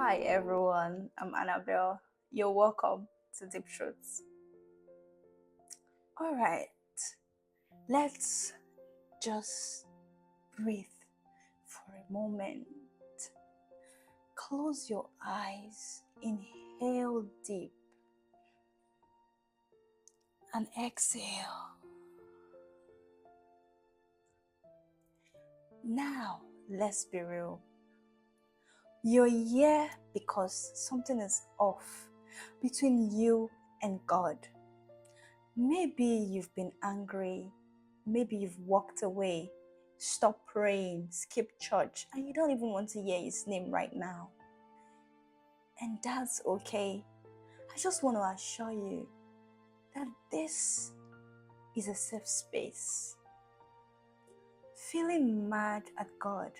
Hi everyone, I'm Annabelle. You're welcome to Deep Truths. Alright, let's just breathe for a moment. Close your eyes, inhale deep, and exhale. Now, let's be real. You're here because something is off between you and God. Maybe you've been angry. Maybe you've walked away, stopped praying, skipped church, and you don't even want to hear his name right now. And that's okay. I just want to assure you that this is a safe space. Feeling mad at God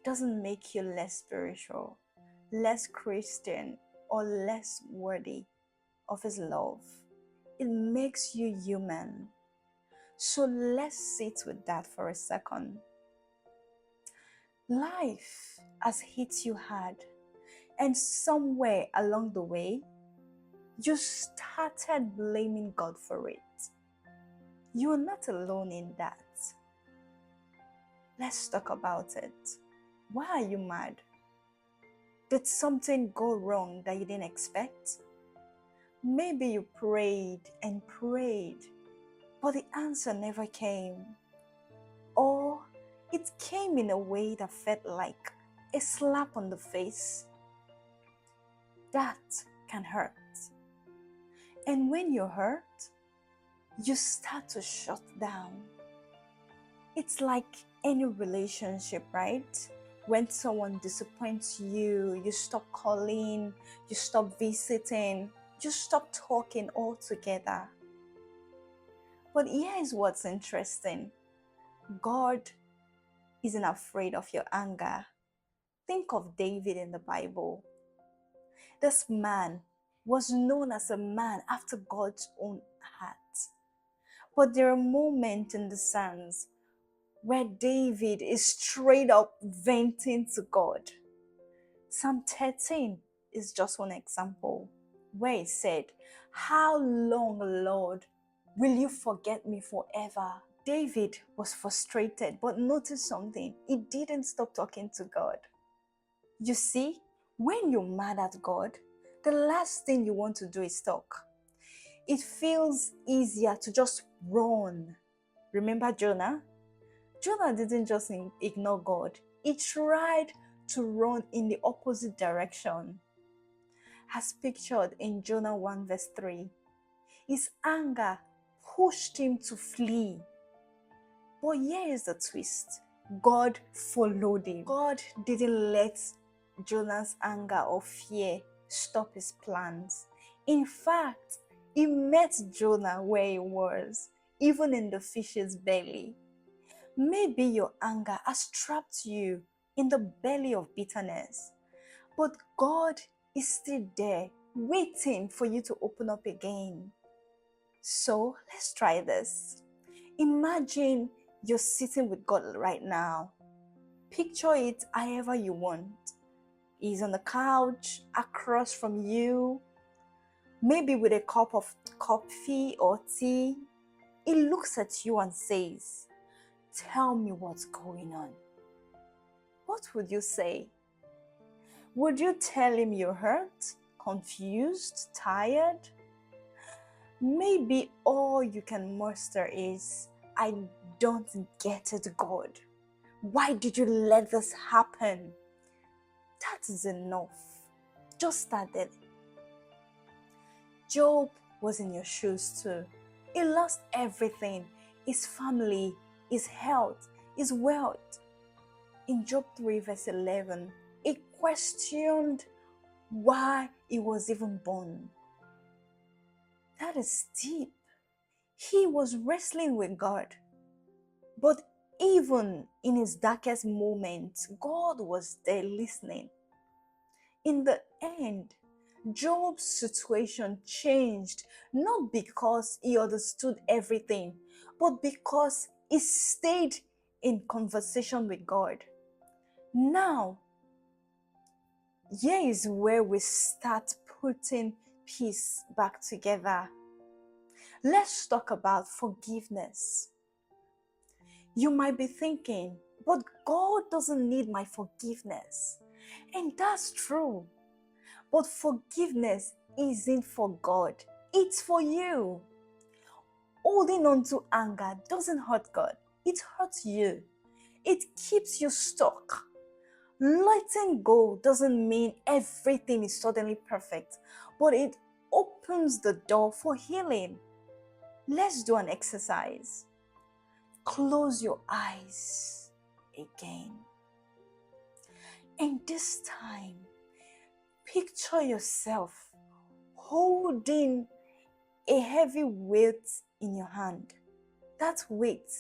doesn't make you less spiritual, less Christian, or less worthy of his love. It makes you human. So let's sit with that for a second. Life has hit you hard, and somewhere along the way, you started blaming God for it. You're not alone in that. Let's talk about it. Why are you mad? Did something go wrong that you didn't expect? Maybe you prayed and prayed, but the answer never came. Or it came in a way that felt like a slap on the face. That can hurt. And when you're hurt, you start to shut down. It's like any relationship, right? When someone disappoints you, you stop calling, you stop visiting, you stop talking altogether. But here is what's interesting. God isn't afraid of your anger. Think of David in the Bible. This man was known as a man after God's own heart. But there are moments in the Psalms where David is straight up venting to God. Psalm 13 is just one example where it said, "How long, Lord, will you forget me forever?" David was frustrated, but notice something. He didn't stop talking to God. You see, when you're mad at God, the last thing you want to do is talk. It feels easier to just run. Remember Jonah? Jonah didn't just ignore God. He tried to run in the opposite direction. As pictured in Jonah 1 verse 3, his anger pushed him to flee. But here is the twist. God followed him. God didn't let Jonah's anger or fear stop his plans. In fact, he met Jonah where he was, even in the fish's belly. Maybe your anger has trapped you in the belly of bitterness, but God is still there, waiting for you to open up again. So let's try this. Imagine you're sitting with God right now. Picture it however you want. He's on the couch across from you, maybe with a cup of coffee or tea. He looks at you and says, "Tell me what's going on." What would you say? Would you tell him you're hurt, confused, tired? Maybe all you can muster is, "I don't get it, God. Why did you let this happen?" That is enough. Just start it. Job was in your shoes too. He lost everything: his family, his health, his wealth. In Job 3 verse 11, he questioned why he was even born. That is deep. He was wrestling with God. But even in his darkest moments, God was there listening. In the end, Job's situation changed, not because he understood everything, but because he stayed in conversation with God. Now, Here is where we start putting peace back together. Let's talk about forgiveness. You might be thinking, but God doesn't need my forgiveness. And that's true. But forgiveness isn't for God, it's for you. Holding on to anger doesn't hurt God, it hurts you. It keeps you stuck. Letting go doesn't mean everything is suddenly perfect, but it opens the door for healing. Let's do an exercise. Close your eyes again. And this time, picture yourself holding a heavy weight in your hand. That weight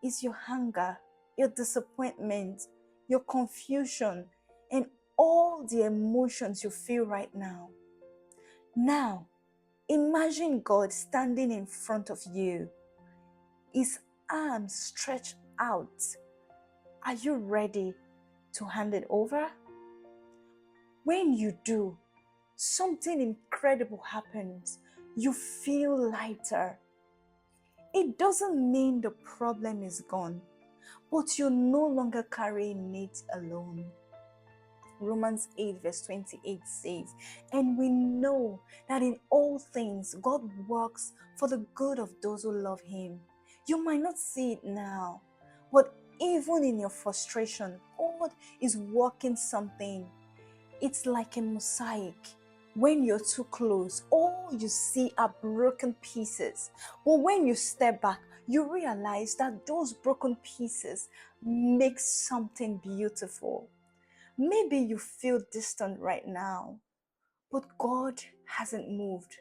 is your anger, your disappointment, your confusion, and all the emotions you feel right now. Now, imagine God standing in front of you, his arms stretched out. Are you ready to hand it over? When you do, something incredible happens. You feel lighter. It doesn't mean the problem is gone, but you're no longer carrying it alone. Romans 8 verse 28 says, and we know that in all things God works for the good of those who love him. You might not see it now, but even in your frustration, God is working something. It's like a mosaic. When you're too close, all you see are broken pieces. But when you step back, you realize that those broken pieces make something beautiful. Maybe you feel distant right now, but God hasn't moved.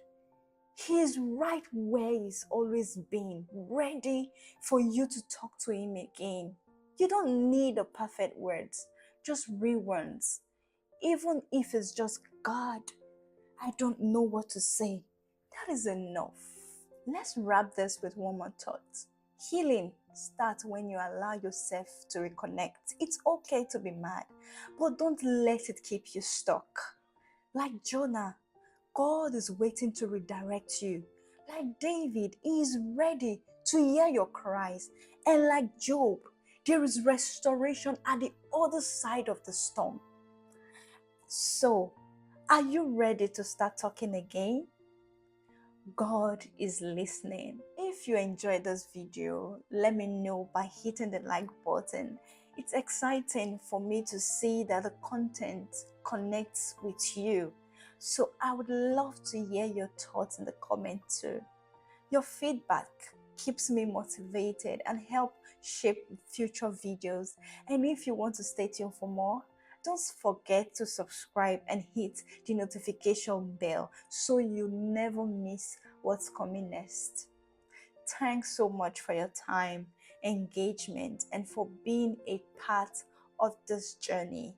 He is right where he's always been, ready for you to talk to him again. You don't need the perfect words, just real ones. Even if it's just, God, I don't know what to say. That is enough. Let's wrap this with one more thought. Healing starts when you allow yourself to reconnect. It's okay to be mad, but don't let it keep you stuck. Like Jonah, God is waiting to redirect you. Like David, he is ready to hear your cries. And like Job, there is restoration at the other side of the storm. So, are you ready to start talking again? God is listening. If you enjoyed this video, let me know by hitting the like button. It's exciting for me to see that the content connects with you. So I would love to hear your thoughts in the comment too. Your feedback keeps me motivated and help shape future videos. And if you want to stay tuned for more, don't forget to subscribe and hit the notification bell so you never miss what's coming next. Thanks so much for your time, engagement, and for being a part of this journey.